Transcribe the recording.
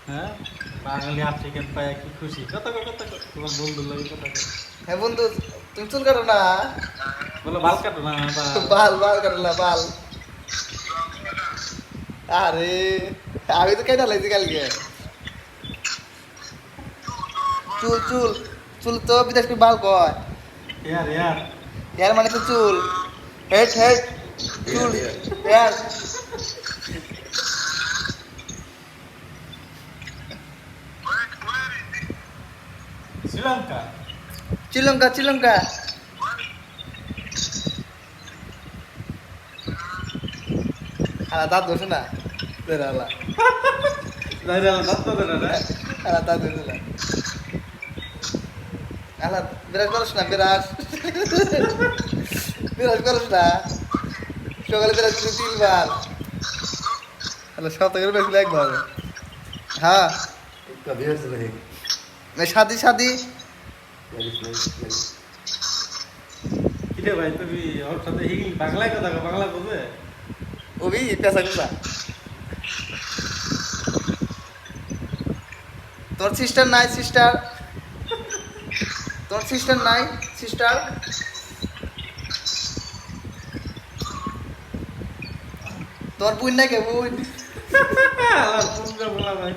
হ্যাঁ বাঙালি আফ্রিকান পায় কি খুশি কত তোমার বন্ধুর লাগে কথা কও। হ্যাঁ বন্ধু, তুমি চুল কাটো না? বলো বাল কাটো না বা বাল বাল কাটো না বাল? আরে আমি তো কেটে লাগছি কালকে। চুল চুল চুল তো বিদেশ বাল কয়। ইয়ার হেয়ার মানে তো চুল। হেড হেড চুল হেয়ার। শ্রীলঙ্কা শ্রীলঙ্কা শ্রীলঙ্কা। আলা দাঁত ধরছে না তোর আলা। দাইরা দাঁত তো না আলা দাঁত ধরছে না। আলা বিরাজ করস না বিরাজ। বিরাজ করস না। সকালে বিরাজ করছি 3 বার। আলা সপ্তাহে বিরাজ করলে 1 বার। হ্যাঁ कभी हंस रहे শাদি শাদি। কিরে ভাই তুমি ওর সাথে হিগি বাংলায় কথা কও, বাংলা বোঝে? ওবি পেশা কুসা। তোর সিস্টার নাই সিস্টার? তোর সিস্টার নাই সিস্টার? তোর বুন নাই কে বুন? আল্লাহ তুমি বলা ভাই